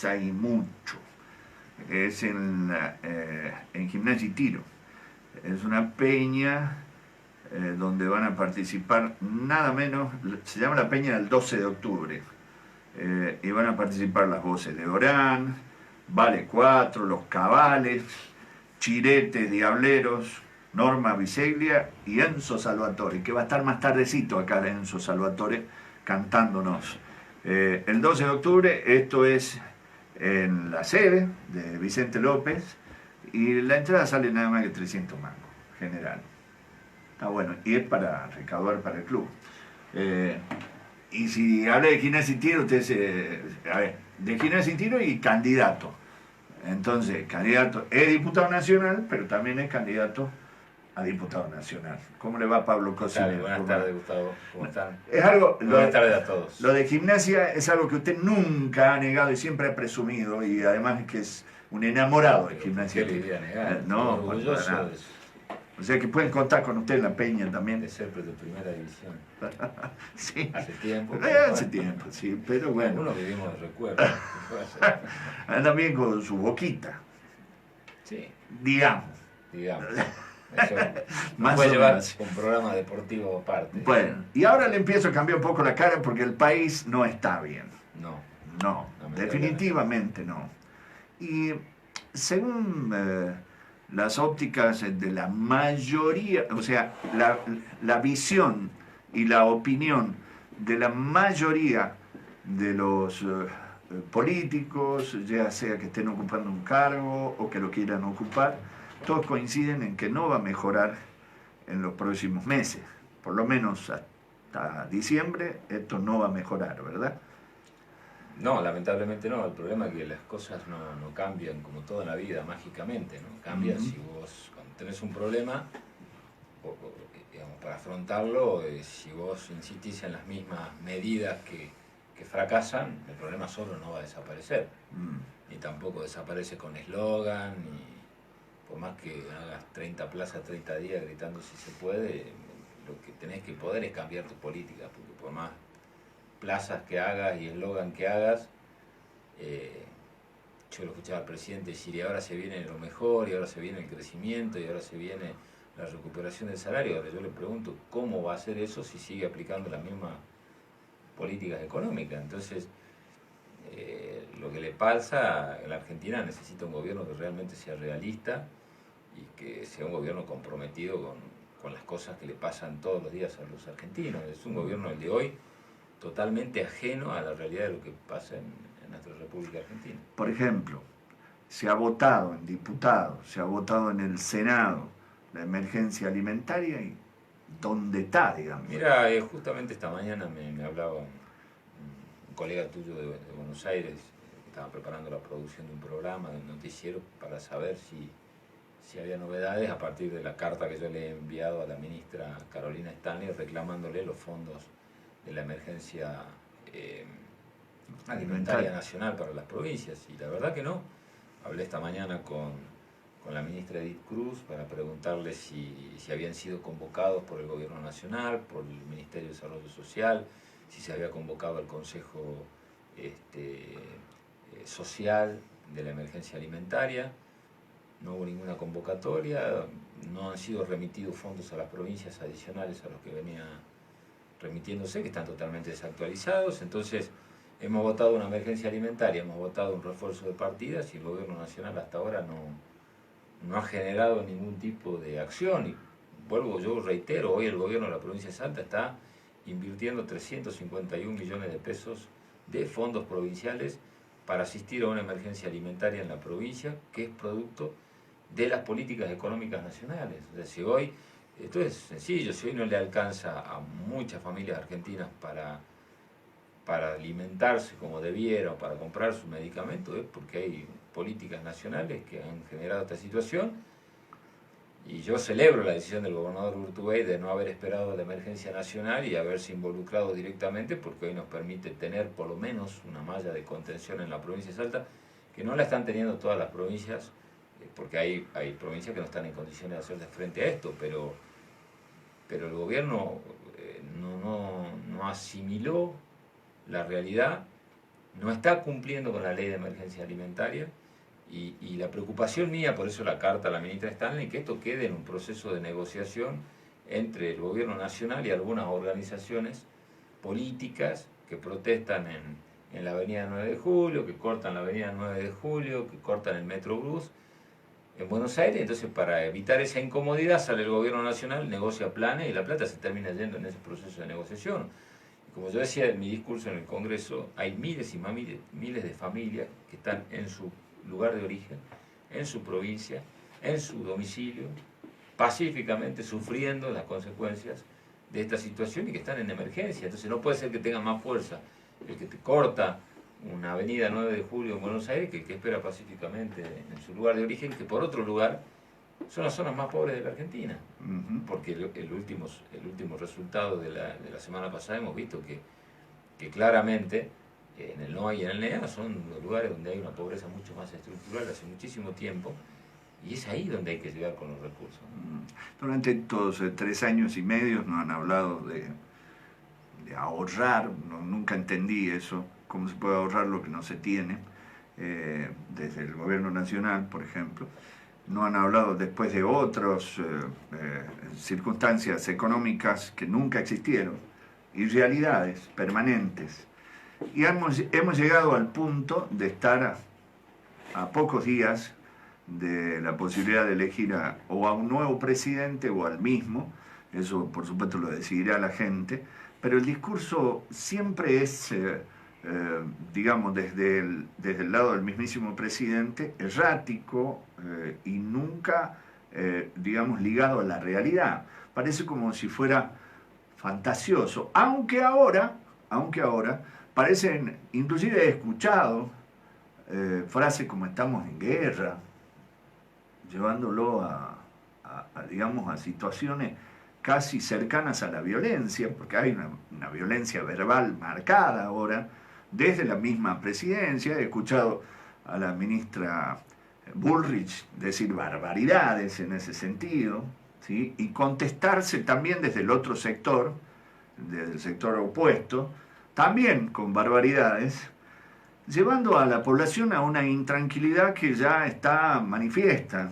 hay mucho. Es en Gimnasia y Tiro. Es una peña donde van a participar nada menos, se llama la peña del 12 de octubre, y van a participar las voces de Orán, Vale 4, Los Cabales, Chirete, Diableros, Norma Biseglia y Enzo Salvatore, que va a estar más tardecito acá Enzo Salvatore cantándonos. El 12 de octubre, esto es en la sede de Vicente López, y la entrada sale nada más que 300 mangos, general. Está bueno, y es para recaudar para el club. Y si habla de Gimnasia y Tiro, usted a ver, de Gimnasia y Tiro y candidato. Entonces, candidato, es diputado nacional, pero también es candidato a diputado nacional. ¿Cómo le va, Pablo Cosío? Buenas tardes, Gustavo. ¿Cómo están? Es algo, buenas tardes a todos. Lo de Gimnasia es algo que usted nunca ha negado y siempre ha presumido, y además es que es un enamorado de Gimnasia. ¿Qué le iba a negar? No, orgulloso o sea que pueden contar con usted en la peña también. de ser de primera división. Sí. Hace tiempo. Hace tiempo, sí, pero bueno. Algunos vivimos de recuerdos. Andan bien con su boquita. Sí. Digamos. Eso Más puede o llevar menos. un programa deportivo aparte. Bueno, y ahora le empiezo a cambiar un poco la cara porque el país no está bien. No, definitivamente no. Y según las ópticas de la mayoría, o sea, la visión y la opinión de la mayoría de los políticos, ya sea que estén ocupando un cargo o que lo quieran ocupar, todos coinciden en que no va a mejorar en los próximos meses. Por lo menos hasta diciembre esto no va a mejorar, ¿verdad? No, lamentablemente no. El problema es que las cosas no cambian como todo en la vida, mágicamente, ¿no? Cambian si vos, cuando tenés un problema, digamos, para afrontarlo, si vos insistís en las mismas medidas que fracasan, el problema solo no va a desaparecer. Ni tampoco desaparece con eslogan, ni por más que hagas 30 plazas 30 días gritando si se puede, lo que tenés que poder es cambiar tu política, porque por más plazas que hagas y eslogan que hagas, yo lo escuchaba al presidente decir, y ahora se viene lo mejor, y ahora se viene el crecimiento, y ahora se viene la recuperación del salario. Ahora yo le pregunto, ¿cómo va a hacer eso si sigue aplicando las mismas políticas económicas? Entonces, lo que le pasa en la Argentina, necesita un gobierno que realmente sea realista y que sea un gobierno comprometido con las cosas que le pasan todos los días a los argentinos. Es un gobierno, el de hoy, totalmente ajeno a la realidad de lo que pasa en nuestra República Argentina. Por ejemplo, se ha votado en diputados, se ha votado en el Senado la emergencia alimentaria, y ¿dónde está, digamos? Mira, justamente esta mañana me hablaba un colega tuyo de Buenos Aires, que estaba preparando la producción de un programa, de un noticiero, para saber si había novedades a partir de la carta que yo le he enviado a la ministra Carolina Stanley reclamándole los fondos de la emergencia alimentaria nacional para las provincias. Y la verdad que no. Hablé esta mañana con la ministra Edith Cruz para preguntarle si habían sido convocados por el Gobierno Nacional, por el Ministerio de Desarrollo Social, si se había convocado al Consejo Social de la Emergencia Alimentaria. No hubo ninguna convocatoria, no han sido remitidos fondos a las provincias adicionales a los que venía remitiéndose, que están totalmente desactualizados. Entonces, hemos votado una emergencia alimentaria, hemos votado un refuerzo de partidas y el Gobierno Nacional hasta ahora no ha generado ningún tipo de acción. Y yo reitero, hoy el Gobierno de la provincia de Salta está invirtiendo 351 millones de pesos de fondos provinciales para asistir a una emergencia alimentaria en la provincia, que es producto de las políticas económicas nacionales. O sea, si hoy, esto es sencillo, si hoy no le alcanza a muchas familias argentinas para alimentarse como debiera o para comprar su medicamento, es porque hay políticas nacionales que han generado esta situación. Y yo celebro la decisión del gobernador Urtubey de no haber esperado la emergencia nacional y haberse involucrado directamente, porque hoy nos permite tener por lo menos una malla de contención en la provincia de Salta, que no la están teniendo todas las provincias, porque hay provincias que no están en condiciones de hacerle frente a esto, pero el gobierno no asimiló la realidad no está cumpliendo con la ley de emergencia alimentaria y la preocupación mía, por eso la carta a la ministra Stanley, que esto quede en un proceso de negociación entre el gobierno nacional y algunas organizaciones políticas que protestan en la avenida 9 de Julio, que cortan la avenida 9 de Julio, que cortan el Metrobús en Buenos Aires. Entonces, para evitar esa incomodidad, sale el gobierno nacional, negocia planes y la plata se termina yendo en ese proceso de negociación. Como yo decía en mi discurso en el Congreso, hay miles y miles de familias que están en su lugar de origen, en su provincia, en su domicilio, pacíficamente sufriendo las consecuencias de esta situación y que están en emergencia. Entonces no puede ser que tenga más fuerza el que te corta una avenida 9 de Julio en Buenos Aires que el que espera pacíficamente en su lugar de origen, que por otro lugar son las zonas más pobres de la Argentina. Porque el último resultado de la semana pasada hemos visto que claramente en el NOA y en el NEA son los lugares donde hay una pobreza mucho más estructural hace muchísimo tiempo, y es ahí donde hay que llegar con los recursos. Durante todos 3 años y medio nos han hablado de ahorrar, nunca entendí eso, cómo se puede ahorrar lo que no se tiene, desde el gobierno nacional, por ejemplo. No han hablado después de otras circunstancias económicas que nunca existieron y realidades permanentes. Y hemos llegado al punto de estar a pocos días de la posibilidad de elegir o a un nuevo presidente o al mismo. Eso por supuesto lo decidirá la gente, pero el discurso siempre es, digamos, desde el lado del mismísimo presidente, errático y nunca, digamos, ligado a la realidad. Parece como si fuera fantasioso, aunque ahora parecen, inclusive he escuchado frases como estamos en guerra, llevándolo digamos, a situaciones casi cercanas a la violencia, porque hay una violencia verbal marcada ahora, desde la misma presidencia. He escuchado a la ministra Bullrich decir barbaridades en ese sentido, ¿sí? Y contestarse también desde el otro sector, desde el sector opuesto, también con barbaridades, llevando a la población a una intranquilidad que ya está manifiesta,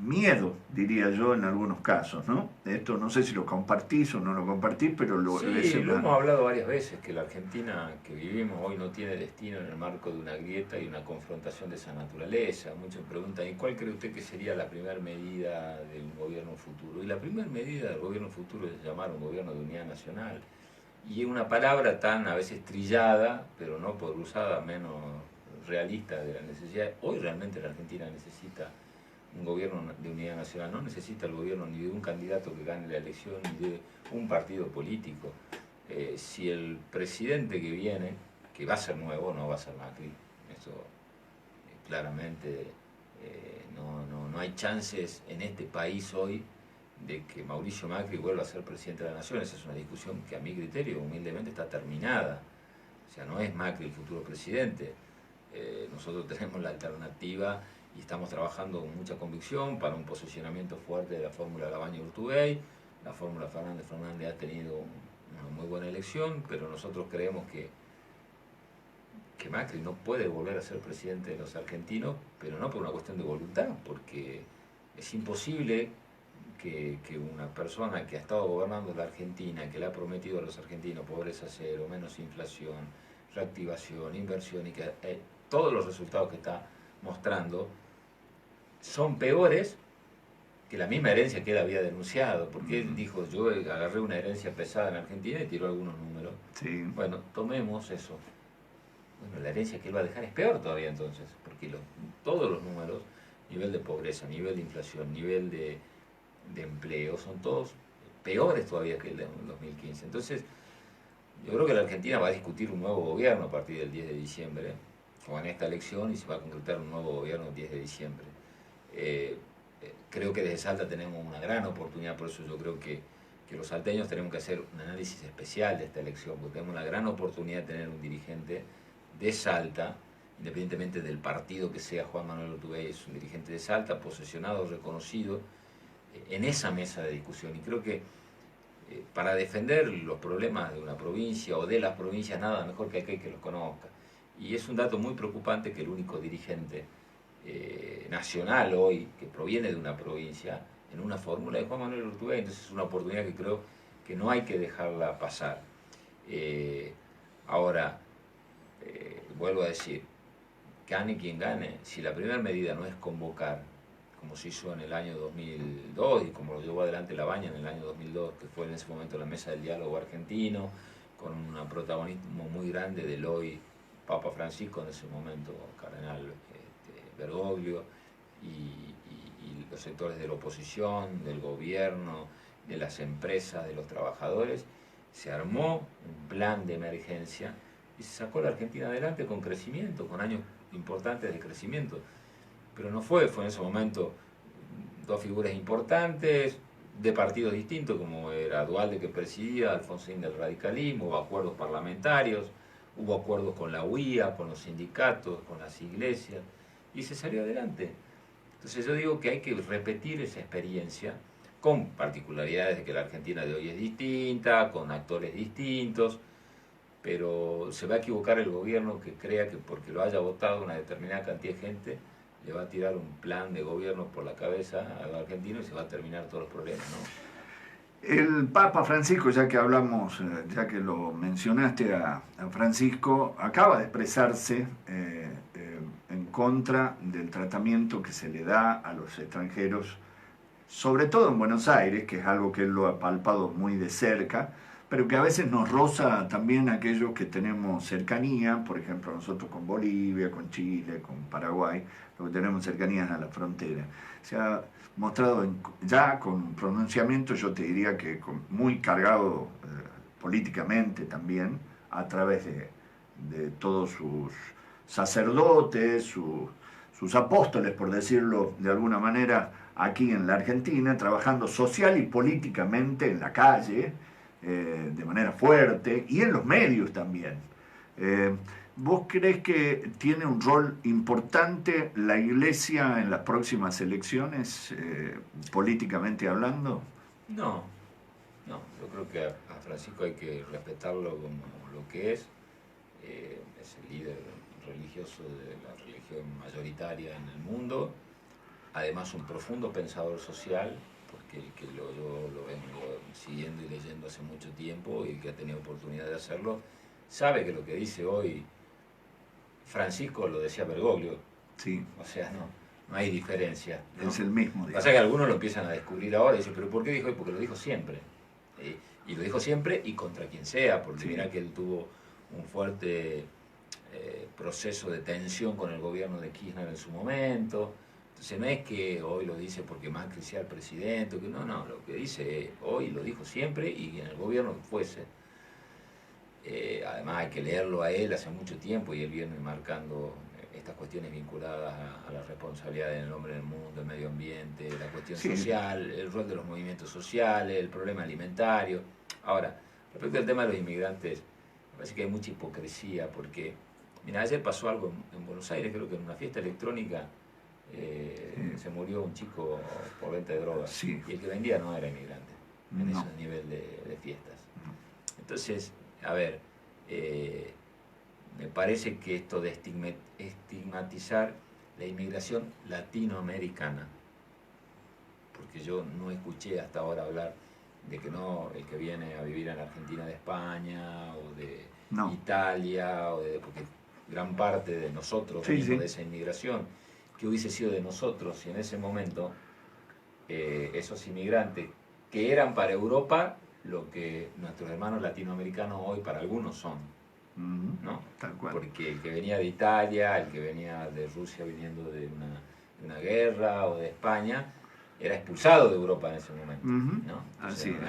miedo, diría yo, en algunos casos, ¿no? Esto no sé si lo compartís o no lo compartís, pero lo hemos hablado varias veces, que la Argentina que vivimos hoy no tiene destino en el marco de una grieta y una confrontación de esa naturaleza. Muchos preguntan, ¿y cuál cree usted que sería la primera medida de un gobierno futuro? Y la primera medida del gobierno futuro es llamar un gobierno de unidad nacional. Y es una palabra tan a veces trillada, pero no por usada menos realista de la necesidad. Hoy realmente la Argentina necesita un gobierno de unidad nacional, no necesita el gobierno ni de un candidato que gane la elección ni de un partido político. Si el presidente que viene, que va a ser nuevo, no va a ser Macri, eso claramente no hay chances en este país hoy de que Mauricio Macri vuelva a ser presidente de la Nación. Esa es una discusión que a mi criterio humildemente está terminada. O sea, no es Macri el futuro presidente. Nosotros tenemos la alternativa y estamos trabajando con mucha convicción para un posicionamiento fuerte de la fórmula Labaña-Urtubey. La fórmula Fernández ha tenido una muy buena elección, pero nosotros creemos que Macri no puede volver a ser presidente de los argentinos, pero no por una cuestión de voluntad, porque es imposible que una persona que ha estado gobernando la Argentina, que le ha prometido a los argentinos pobreza cero, menos inflación, reactivación, inversión, y que todos los resultados que está mostrando son peores que la misma herencia que él había denunciado, porque él dijo, yo agarré una herencia pesada en Argentina y tiró algunos números. Sí. Bueno, tomemos eso. Bueno, la herencia que él va a dejar es peor todavía entonces, porque todos los números, nivel de pobreza, nivel de inflación, nivel de empleo, son todos peores todavía que el de 2015. Entonces, yo creo que la Argentina va a discutir un nuevo gobierno a partir del 10 de diciembre, o en esta elección, y se va a concretar un nuevo gobierno el 10 de diciembre. Creo que desde Salta tenemos una gran oportunidad, por eso yo creo que los salteños tenemos que hacer un análisis especial de esta elección, porque tenemos una gran oportunidad de tener un dirigente de Salta, independientemente del partido que sea. Juan Manuel Urtubey es un dirigente de Salta, posesionado, reconocido, en esa mesa de discusión. Y creo que para defender los problemas de una provincia o de las provincias, nada mejor que aquel que los conozca. Y es un dato muy preocupante que el único dirigente nacional hoy, que proviene de una provincia, en una fórmula de Juan Manuel Urtubey. Entonces es una oportunidad que creo que no hay que dejarla pasar. Ahora, vuelvo a decir, gane quien gane, si la primera medida no es convocar, como se hizo en el año 2002 y como lo llevó adelante Labaña en el año 2002, que fue en ese momento la mesa del diálogo argentino, con un protagonismo muy grande del hoy Papa Francisco, en ese momento cardenal Bergoglio, y los sectores de la oposición, del gobierno, de las empresas, de los trabajadores, se armó un plan de emergencia y se sacó la Argentina adelante con crecimiento, con años importantes de crecimiento. Pero no fue en ese momento dos figuras importantes, de partidos distintos, como era Duhalde, que presidía, Alfonsín, del radicalismo, hubo acuerdos parlamentarios, hubo acuerdos con la UIA, con los sindicatos, con las iglesias, y se salió adelante. Entonces yo digo que hay que repetir esa experiencia, con particularidades de que la Argentina de hoy es distinta, con actores distintos, pero se va a equivocar el gobierno que crea que porque lo haya votado una determinada cantidad de gente, le va a tirar un plan de gobierno por la cabeza al argentino y se va a terminar todos los problemas, ¿no? El Papa Francisco, ya que hablamos, ya que lo mencionaste a Francisco, acaba de expresarse en contra del tratamiento que se le da a los extranjeros, sobre todo en Buenos Aires, que es algo que él lo ha palpado muy de cerca, pero que a veces nos roza también a aquellos que tenemos cercanía, por ejemplo nosotros con Bolivia, con Chile, con Paraguay, lo que tenemos cercanías a la frontera. Se ha mostrado ya con pronunciamiento, yo te diría que muy cargado políticamente también, a través de todos sus sacerdotes, sus apóstoles, por decirlo de alguna manera, aquí en la Argentina, trabajando social y políticamente en la calle, de manera fuerte, y en los medios también. ¿Vos crees que tiene un rol importante la Iglesia en las próximas elecciones, políticamente hablando? No, yo creo que a Francisco hay que respetarlo como lo que es el líder religioso de la religión mayoritaria en el mundo, además un profundo pensador social, porque yo lo vengo siguiendo y leyendo hace mucho tiempo y que ha tenido oportunidad de hacerlo, sabe que lo que dice hoy Francisco lo decía Bergoglio. Sí. O sea, no hay diferencia, ¿no? Es el mismo. Pasa que algunos lo empiezan a descubrir ahora y dicen, ¿pero por qué dijo? Porque lo dijo siempre. Y lo dijo siempre y contra quien sea, porque sí. Mirá que él tuvo un fuerte proceso de tensión con el gobierno de Kirchner en su momento. Entonces no es que hoy lo dice porque Macri sea el presidente, que no, lo que dice hoy lo dijo siempre y en el gobierno que fuese. Además hay que leerlo a él hace mucho tiempo y él viene marcando estas cuestiones vinculadas a la responsabilidad del hombre en el mundo, el medio ambiente, la cuestión social, el rol de los movimientos sociales, el problema alimentario. Ahora, respecto al tema de los inmigrantes, me parece que hay mucha hipocresía porque, mira, ayer pasó algo en Buenos Aires, creo que en una fiesta electrónica se murió un chico por venta de drogas y el que vendía no era inmigrante en ese nivel de fiestas. Entonces, a ver, me parece que esto de estigmatizar la inmigración latinoamericana, porque yo no escuché hasta ahora hablar de que no, el que viene a vivir en Argentina de España o de Italia, porque gran parte de nosotros venimos de esa inmigración, que hubiese sido de nosotros si en ese momento esos inmigrantes que eran para Europa lo que nuestros hermanos latinoamericanos hoy para algunos son, ¿no? Tal cual. Porque el que venía de Italia, el que venía de Rusia viniendo de una guerra o de España, era expulsado de Europa en ese momento, ¿no? Entonces, no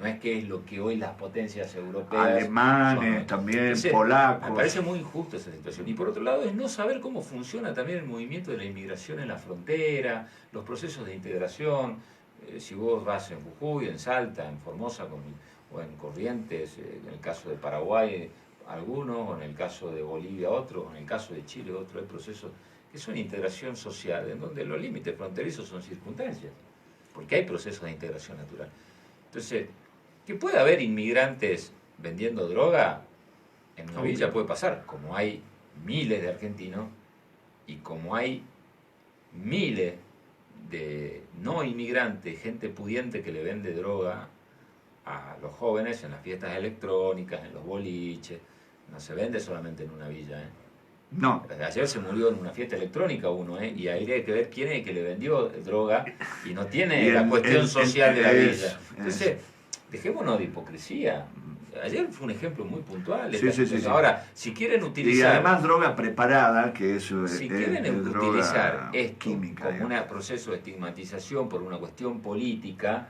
es que es lo que hoy las potencias europeas alemanes son, también, entonces, polacos. Me parece muy injusta esa situación. Y por otro lado es no saber cómo funciona también el movimiento de la inmigración en la frontera, los procesos de integración. Si vos vas en Jujuy, en Salta, en Formosa o en Corrientes, en el caso de Paraguay algunos, o en el caso de Bolivia otros, o en el caso de Chile otros, hay procesos que son integración social, en donde los límites fronterizos son circunstancias, porque hay procesos de integración natural. Entonces, que pueda haber inmigrantes vendiendo droga en una villa puede pasar, como hay miles de argentinos, y como hay miles de no inmigrantes, gente pudiente que le vende droga a los jóvenes en las fiestas electrónicas, en los boliches, no se vende solamente en una villa, ¿eh? No. Ayer se murió en una fiesta electrónica uno, ¿eh? Y ahí hay que ver quién es el que le vendió droga y no tiene la cuestión social de la villa. Entonces, dejémonos de hipocresía. Ayer fue un ejemplo muy puntual. Sí. Ahora, si quieren utilizar... Y además droga preparada, que eso si quieren utilizar esto química, como un proceso de estigmatización por una cuestión política,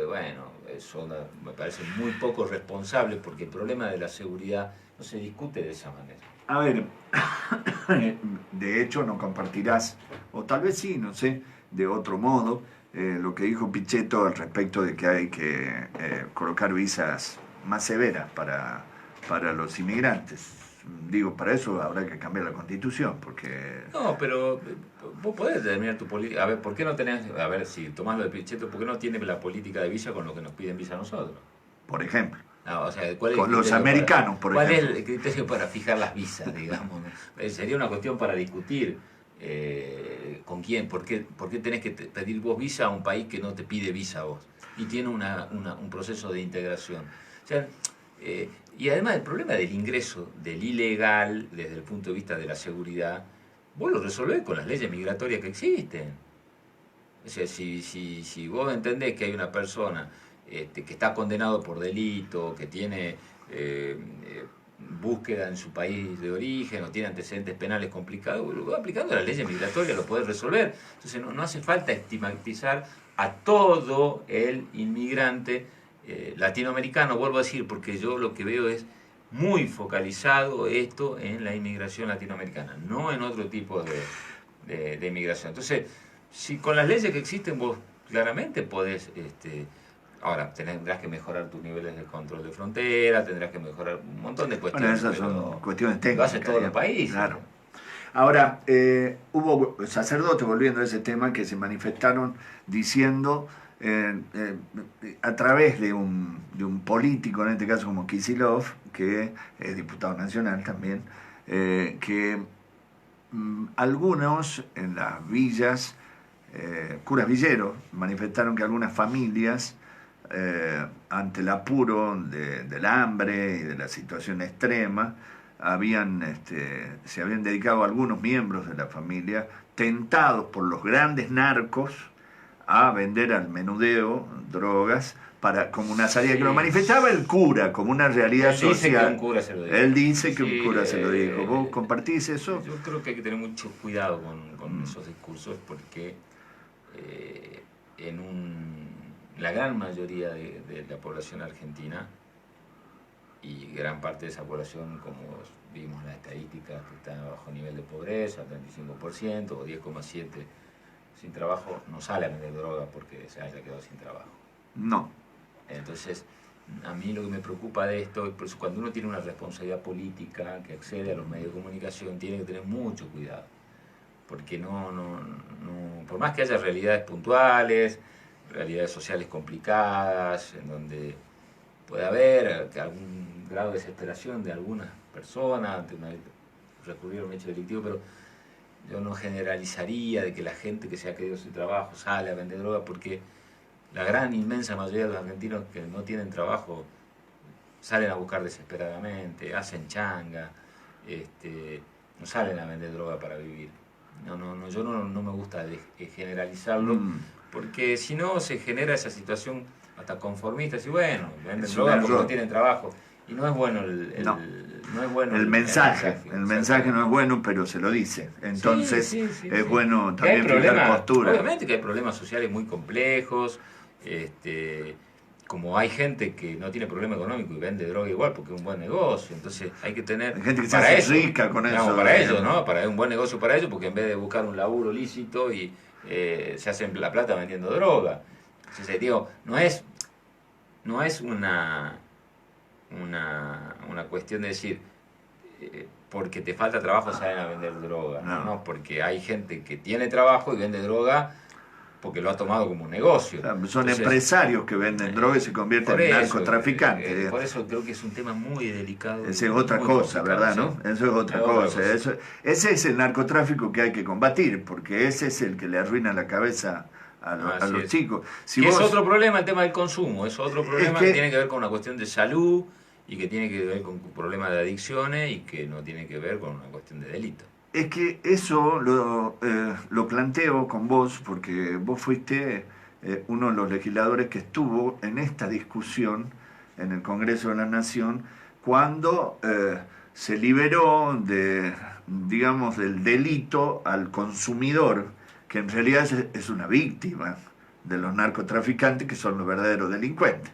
bueno, eso me parece muy poco responsable, porque el problema de la seguridad no se discute de esa manera. A ver, de hecho no compartirás, o tal vez sí, no sé, de otro modo, lo que dijo Pichetto al respecto de que hay que colocar visas más severas para los inmigrantes. Digo, para eso habrá que cambiar la Constitución, porque... No, pero vos podés determinar tu política. A ver, ¿por qué no tenés... A ver, si tomás lo de Pichetto, ¿por qué no tiene la política de visa con lo que nos piden visa a nosotros? Por ejemplo. No, o sea, ¿cuál es con los americanos, por ejemplo. ¿Cuál es el criterio para fijar las visas, digamos? Sería una cuestión para discutir con quién, por qué tenés que pedir vos visa a un país que no te pide visa a vos y tiene un proceso de integración. O sea, y además el problema del ingreso, del ilegal, desde el punto de vista de la seguridad, vos lo resolvés con las leyes migratorias que existen. O sea, si vos entendés que hay una persona que está condenado por delito, que tiene búsqueda en su país de origen o tiene antecedentes penales complicados, vos aplicando las leyes migratorias lo podés resolver. Entonces no hace falta estigmatizar a todo el inmigrante latinoamericano, vuelvo a decir, porque yo lo que veo es muy focalizado esto en la inmigración latinoamericana, no en otro tipo de inmigración. Entonces, si con las leyes que existen vos claramente podés... ahora, tendrás que mejorar tus niveles de control de frontera, tendrás que mejorar un montón de cuestiones. Bueno, esas son cuestiones técnicas. Lo hace todos los países. Claro. Ahora, hubo sacerdotes, volviendo a ese tema, que se manifestaron diciendo, a través de un político, en este caso como Kicillof, que es diputado nacional también, que algunos en las villas, curas villeros, manifestaron que algunas familias, ante el apuro del hambre y de la situación extrema, se habían dedicado algunos miembros de la familia, tentados por los grandes narcos, a vender al menudeo drogas como una salida, que lo manifestaba el cura como una realidad social. Dice que un cura se lo dijo. Él dice que un cura se lo dijo. ¿Vos compartís eso? Yo creo que hay que tener mucho cuidado con esos discursos, porque la gran mayoría de la población argentina, y gran parte de esa población, como vimos en las estadísticas, que está bajo nivel de pobreza, 35% o 10,7% sin trabajo, no sale a vender droga porque se haya quedado sin trabajo. No. Entonces, a mí lo que me preocupa de esto, por eso cuando uno tiene una responsabilidad política que accede a los medios de comunicación, tiene que tener mucho cuidado, porque por más que haya realidades puntuales, realidades sociales complicadas, en donde puede haber algún grado de desesperación de algunas personas ante recurrir a un hecho delictivo, pero yo no generalizaría de que la gente que se ha quedado sin trabajo sale a vender droga, porque la gran inmensa mayoría de los argentinos que no tienen trabajo salen a buscar desesperadamente, hacen changa, no salen a vender droga para vivir. Yo no me gusta generalizarlo, porque si no se genera esa situación hasta conformista, y bueno, venden droga porque no tienen trabajo, y no es bueno el mensaje. El mensaje no es bueno, pero se lo dice. Entonces es bueno también fijar postura. Obviamente que hay problemas sociales muy complejos, como hay gente que no tiene problema económico y vende droga igual porque es un buen negocio, entonces hay que tener... Hay gente que se hace rica con eso. Para ellos, ¿no? Para un buen negocio para ellos, porque en vez de buscar un laburo lícito y se hacen la plata vendiendo droga. Entonces, digo, no es una cuestión de decir porque te falta trabajo salen a vender droga, no, porque hay gente que tiene trabajo y vende droga porque lo ha tomado como un negocio. Son Entonces, empresarios que venden droga y se convierten en narcotraficantes. Por eso creo que es un tema muy delicado. Esa es otra cosa, ¿verdad? ¿sí? ¿No? Eso es otra cosa. Ese es el narcotráfico que hay que combatir, porque ese es el que le arruina la cabeza a los chicos. Es otro problema el tema del consumo, es otro problema que tiene que ver con una cuestión de salud y que tiene que ver con problemas de adicciones y que no tiene que ver con una cuestión de delito. Es que eso lo planteo con vos porque vos fuiste uno de los legisladores que estuvo en esta discusión en el Congreso de la Nación cuando se liberó digamos, del delito al consumidor, que en realidad es una víctima de los narcotraficantes, que son los verdaderos delincuentes.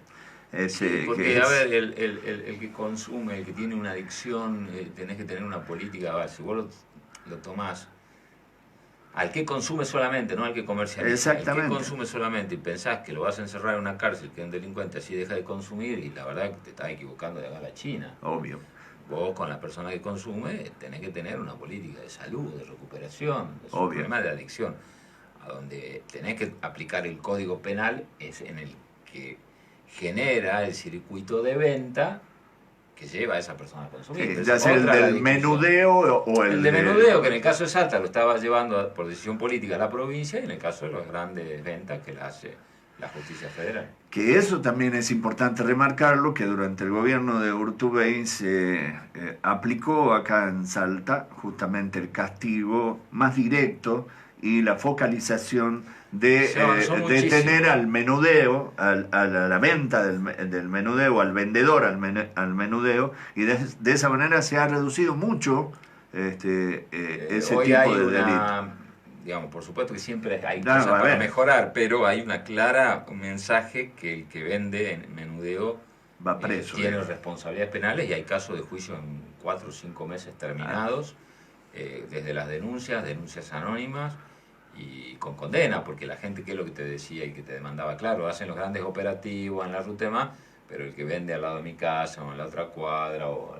Porque, a ver, el que consume, el que tiene una adicción, tenés que tener una política base. Si vos lo tomás al que consume solamente, no al que comercializa. Exactamente. El que consume solamente y pensás que lo vas a encerrar en una cárcel, que es un delincuente, así deja de consumir, y la verdad que te estás equivocando de acá a la China. Obvio. Vos con la persona que consume tenés que tener una política de salud, de recuperación, de su Obvio. problema de adicción. A donde tenés que aplicar el código penal es en el que genera el circuito de venta que lleva a esa persona a consumir. Sí, ya sea el del menudeo o el de menudeo, que en el caso de Salta lo estaba llevando por decisión política a la provincia, y en el caso de las grandes ventas que la hace la justicia federal. Que eso también es importante remarcarlo, que durante el gobierno de Urtubey se aplicó acá en Salta justamente el castigo más directo y la focalización de tener al menudeo, a la venta del menudeo, al vendedor al menudeo, y de esa manera se ha reducido mucho ese tipo de delito. Digamos, por supuesto que siempre hay cosas para mejorar, pero hay un mensaje que el que vende en menudeo va preso, tiene responsabilidades penales, y hay casos de juicio en 4 o 5 meses terminados, desde las denuncias anónimas, y con condena, porque la gente, que es lo que te decía y que te demandaba, claro, hacen los grandes operativos en la Rutema, pero el que vende al lado de mi casa o en la otra cuadra, o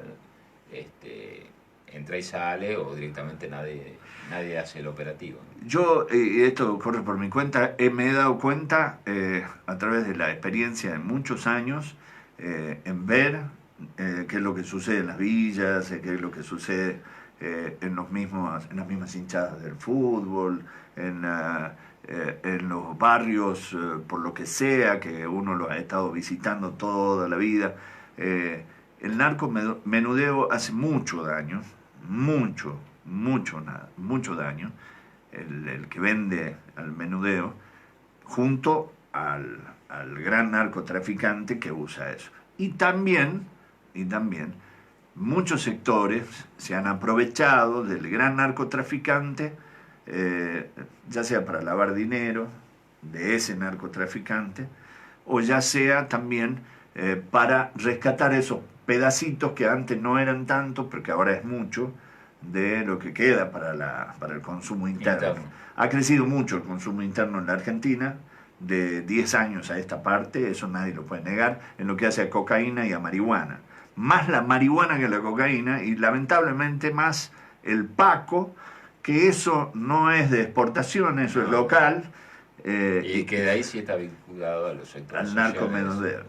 entra y sale, o directamente nadie hace el operativo. Yo, y esto corre por mi cuenta, me he dado cuenta a través de la experiencia de muchos años en ver qué es lo que sucede en las villas, qué es lo que sucede en las mismas hinchadas del fútbol, en los barrios, por lo que sea, que uno lo ha estado visitando toda la vida. El narcomenudeo hace mucho daño, mucho daño, el que vende al menudeo, junto al gran narcotraficante que usa eso. Y también muchos sectores se han aprovechado del gran narcotraficante, ya sea para lavar dinero de ese narcotraficante, o ya sea también para rescatar esos pedacitos que antes no eran tantos, pero que ahora es mucho, de lo que queda para el consumo interno. Ha crecido mucho el consumo interno en la Argentina, de 10 años a esta parte, eso nadie lo puede negar, en lo que hace a cocaína y a marihuana. Más la marihuana que la cocaína, y lamentablemente más el paco, que eso no es de exportación, eso es local. Y que de ahí sí está vinculado a los sectores al narcomenudeo.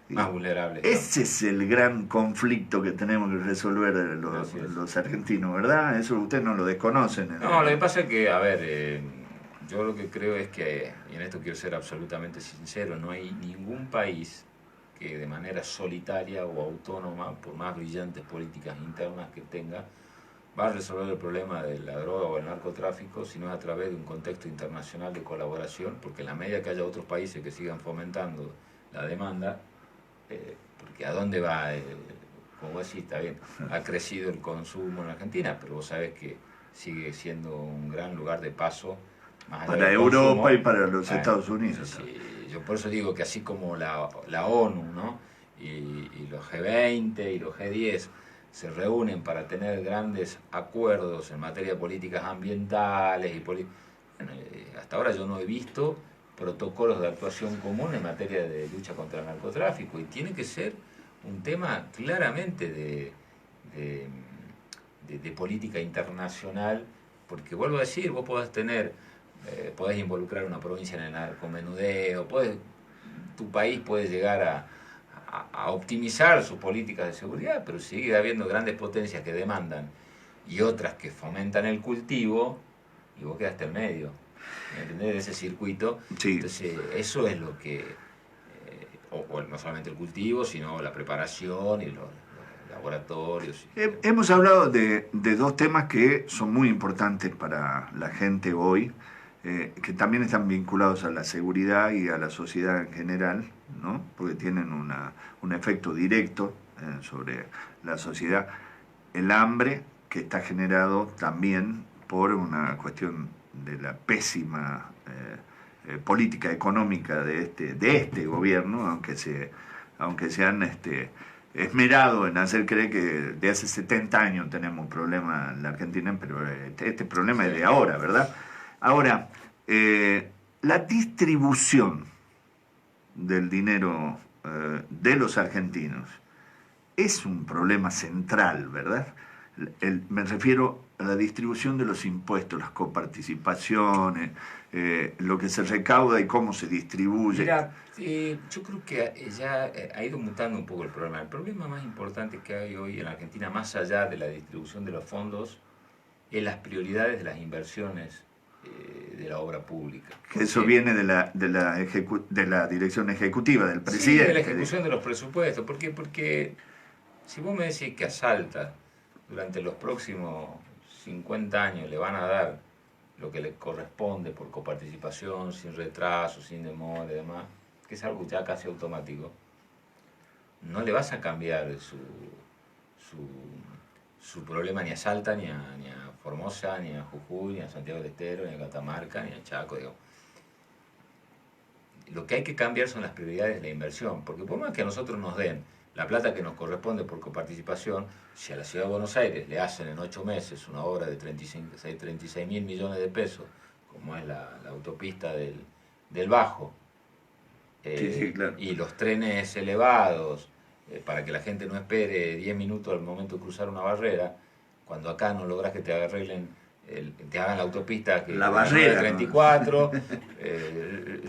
Más vulnerables. Ese es el gran conflicto que tenemos que resolver los argentinos, ¿verdad? Eso ustedes no lo desconocen. No, lo que pasa es que, a ver, yo lo que creo es que, y en esto quiero ser absolutamente sincero, no hay ningún país que de manera solitaria o autónoma, por más brillantes políticas internas que tenga, va a resolver el problema de la droga o el narcotráfico, sino es a través de un contexto internacional de colaboración, porque en la medida que haya otros países que sigan fomentando la demanda, porque ¿a dónde va? Como vos decís, está bien, ha crecido el consumo en Argentina, pero vos sabés que sigue siendo un gran lugar de paso más allá para del Europa consumo, y para los Estados Unidos. Sí, yo por eso digo que así como la ONU, ¿no? y los G20 y los G10 se reúnen para tener grandes acuerdos en materia de políticas ambientales y bueno, hasta ahora yo no he visto protocolos de actuación común en materia de lucha contra el narcotráfico, y tiene que ser un tema claramente de política internacional, porque vuelvo a decir, vos podés tener podés involucrar a una provincia en el narcomenudeo, tu país puede llegar a optimizar sus políticas de seguridad, pero sigue habiendo grandes potencias que demandan y otras que fomentan el cultivo, y vos quedaste en medio, ¿entendés? De ese circuito. Sí. Entonces, eso es lo que, o no solamente el cultivo, sino la preparación y los laboratorios. Hemos hablado de dos temas que son muy importantes para la gente hoy, que también están vinculados a la seguridad y a la sociedad en general, ¿no? Porque tienen un efecto directo sobre la sociedad. El hambre, que está generado también por una cuestión de la pésima política económica de este gobierno, aunque se han esmerado en hacer creer que de hace 70 años tenemos un problema en la Argentina, pero este problema es de ahora, ¿verdad? Ahora, la distribución del dinero de los argentinos es un problema central, ¿verdad? Me refiero a la distribución de los impuestos, las coparticipaciones, lo que se recauda y cómo se distribuye. Mira, yo creo que ya ha ido mutando un poco el problema. El problema más importante que hay hoy en la Argentina, más allá de la distribución de los fondos, es las prioridades de las inversiones de la obra pública. Que eso viene de la dirección ejecutiva del presidente. Sí, de la ejecución de los presupuestos. ¿Por qué? Porque si vos me decís que a Salta durante los próximos 50 años le van a dar lo que le corresponde por coparticipación, sin retraso, sin demora y demás, que es algo ya casi automático, no le vas a cambiar su problema ni a Salta, ni a Formosa, ni a Jujuy, ni a Santiago del Estero, ni a Catamarca, ni a Chaco, digo. Lo que hay que cambiar son las prioridades de la inversión, porque por más que a nosotros nos den la plata que nos corresponde por coparticipación, si a la Ciudad de Buenos Aires le hacen en 8 meses una obra de 36 mil millones de pesos, como es la autopista del Bajo, sí, claro. Y los trenes elevados, para que la gente no espere 10 minutos al momento de cruzar una barrera, cuando acá no lográs que te arreglen, te hagan la autopista que la barrera 34, ¿no?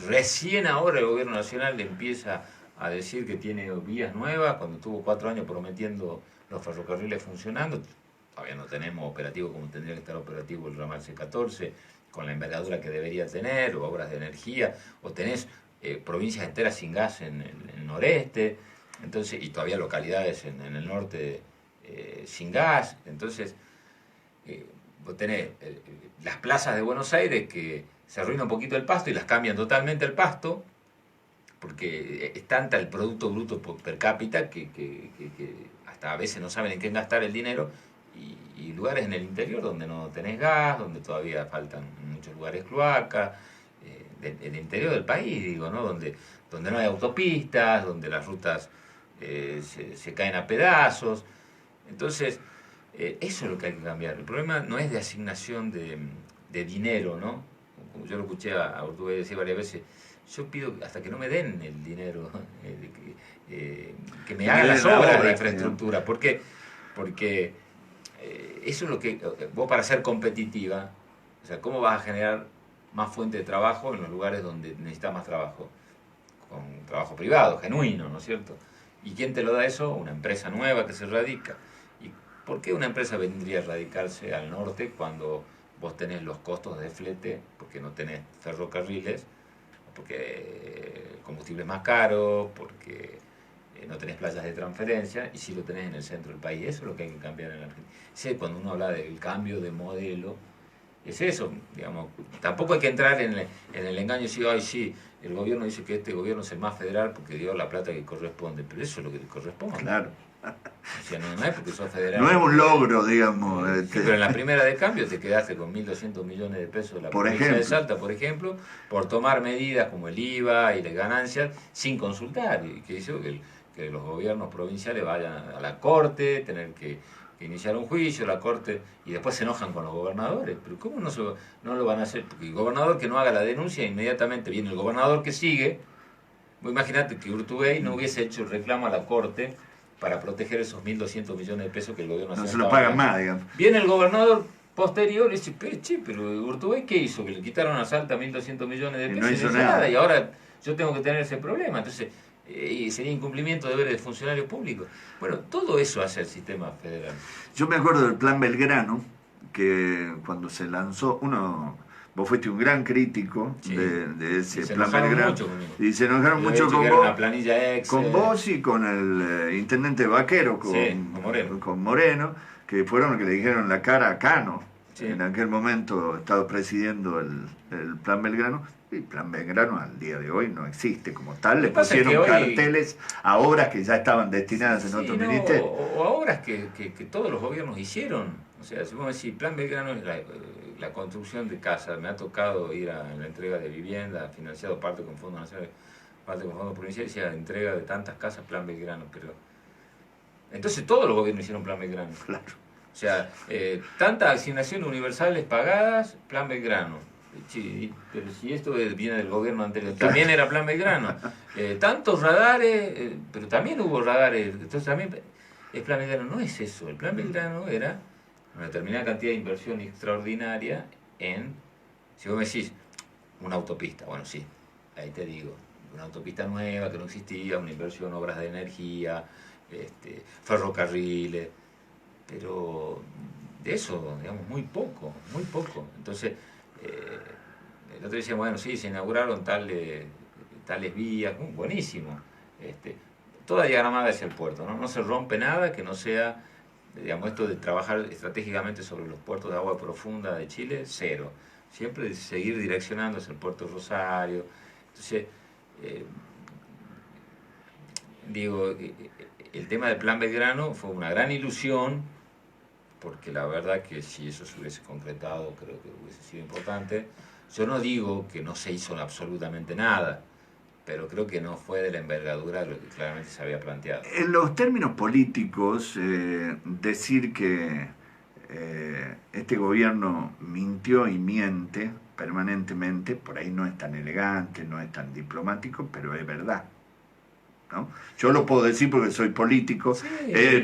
Recién ahora el gobierno nacional le empieza a decir que tiene vías nuevas, cuando tuvo 4 años prometiendo los ferrocarriles funcionando. Todavía no tenemos operativo como tendría que estar operativo el ramal C14, con la envergadura que debería tener, o obras de energía, o tenés provincias enteras sin gas en el noreste, entonces, y todavía localidades en el norte sin gas. Entonces, vos tenés las plazas de Buenos Aires que se arruina un poquito el pasto y las cambian totalmente el pasto, porque es tanta el Producto Bruto per cápita que hasta a veces no saben en qué gastar el dinero, y lugares en el interior donde no tenés gas, donde todavía faltan en muchos lugares cloacas, del interior del país, digo, ¿no? Donde no hay autopistas, donde las rutas se caen a pedazos. Entonces, eso es lo que hay que cambiar. El problema no es de asignación de dinero, ¿no? Como yo lo escuché a Urtubey decir varias veces, yo pido hasta que no me den el dinero, que me hagan las obras de infraestructura. ¿Por qué? Porque eso es lo que vos, para ser competitiva, o sea, ¿cómo vas a generar más fuente de trabajo en los lugares donde necesitas más trabajo? Con trabajo privado, genuino, ¿no es cierto? ¿Y quién te lo da eso? Una empresa nueva que se radica. ¿Y por qué una empresa vendría a radicarse al norte cuando vos tenés los costos de flete, porque no tenés ferrocarriles, porque el combustible es más caro, porque no tenés playas de transferencia, y sí lo tenés en el centro del país? Eso es lo que hay que cambiar en la Argentina. Sí, cuando uno habla del cambio de modelo, es eso, digamos. Tampoco hay que entrar en el engaño y decir, ay, sí, el gobierno dice que este gobierno es el más federal porque dio la plata que corresponde, pero eso es lo que le corresponde. Claro. O sea, no es porque sos federal. No es un logro, digamos. Sí, pero en la primera de cambio te quedaste con 1.200 millones de pesos de la provincia de Salta, por ejemplo, por tomar medidas como el IVA y las ganancias sin consultar, y que hizo que los gobiernos provinciales vayan a la corte, tener que iniciar un juicio, la corte, y después se enojan con los gobernadores. Pero ¿cómo no lo van a hacer? Porque el gobernador que no haga la denuncia, inmediatamente viene el gobernador que sigue. Imagínate que Urtubey no hubiese hecho el reclamo a la corte para proteger esos 1.200 millones de pesos que el gobierno no se lo pagan más, digamos. Viene el gobernador, posterior, dice, pero Urtubey, ¿qué hizo? Que le quitaron a Salta 1.200 millones de pesos no hizo nada. Y ahora yo tengo que tener ese problema. Entonces, sería incumplimiento de deberes de funcionarios públicos. Bueno, todo eso hace el sistema federal. Yo me acuerdo del Plan Belgrano, que cuando se lanzó, vos fuiste un gran crítico de ese Plan Belgrano. Y se enojaron mucho con vos, con vos y con el intendente Vaquero, con Moreno, que fueron los que le dijeron la cara a Cano. Sí. En aquel momento estaba presidiendo el Plan Belgrano. Y el Plan Belgrano al día de hoy no existe como tal. Le pusieron carteles a obras que ya estaban destinadas en otro ministerio. O a obras que todos los gobiernos hicieron. O sea, si vos decís, Plan Belgrano es la construcción de casas. Me ha tocado ir a la entrega de vivienda, financiado parte con fondos nacionales, parte con fondos provinciales, y a la entrega de tantas casas, Plan Belgrano. Pero entonces todos los gobiernos hicieron Plan Belgrano. Claro. O sea, tantas asignaciones universales pagadas, Plan Belgrano. Sí, pero si esto viene del gobierno anterior, también era Plan Belgrano. Tantos radares, pero también hubo radares. Entonces también el Plan Belgrano no es eso. El Plan Belgrano era una determinada cantidad de inversión extraordinaria en, si vos me decís, una autopista. Bueno, sí, ahí te digo, una autopista nueva que no existía, una inversión, obras de energía, ferrocarriles, pero de eso, digamos, muy poco. Entonces, el otro día decíamos, bueno, sí, se inauguraron tales vías, buenísimo. Toda diagramada hacia el puerto, ¿no? No se rompe nada que no sea, digamos, esto de trabajar estratégicamente sobre los puertos de agua profunda de Chile, cero. Siempre seguir direccionando hacia el puerto de Rosario. Entonces, digo, el tema del Plan Belgrano fue una gran ilusión, porque la verdad que si eso se hubiese concretado creo que hubiese sido importante. Yo no digo que no se hizo absolutamente nada, pero creo que no fue de la envergadura de lo que claramente se había planteado. En los términos políticos, decir que este gobierno mintió y miente permanentemente, por ahí no es tan elegante, no es tan diplomático, pero es verdad, ¿no? Yo lo puedo decir porque soy político, sí.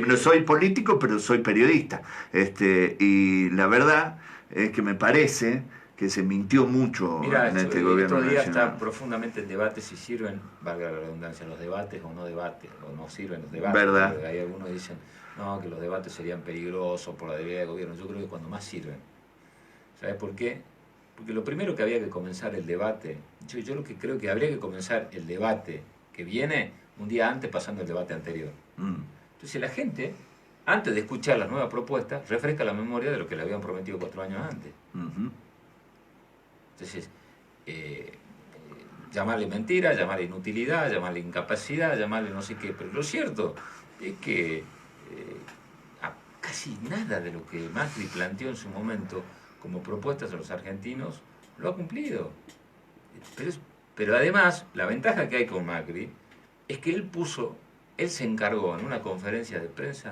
No soy político, pero soy periodista, y la verdad es que me parece que se mintió mucho. Mirá, en este gobierno todavía nacional. Está profundamente en debate si sirven, valga la redundancia, los debates o no sirven los debates. ¿Verdad? Hay algunos que dicen, no, que los debates serían peligrosos por la debilidad del gobierno. Yo creo que cuando más sirven. ¿Sabes por qué? Porque lo primero que había que comenzar el debate, yo lo que creo que habría que comenzar el debate que viene un día antes, pasando el debate anterior. Entonces la gente, antes de escuchar las nuevas propuestas, refresca la memoria de lo que le habían prometido 4 años antes. Entonces, llamarle mentira, llamarle inutilidad, llamarle incapacidad, llamarle no sé qué, pero lo cierto es que casi nada de lo que Macri planteó en su momento como propuestas a los argentinos lo ha cumplido. Pero además, la ventaja que hay con Macri es que él se encargó en una conferencia de prensa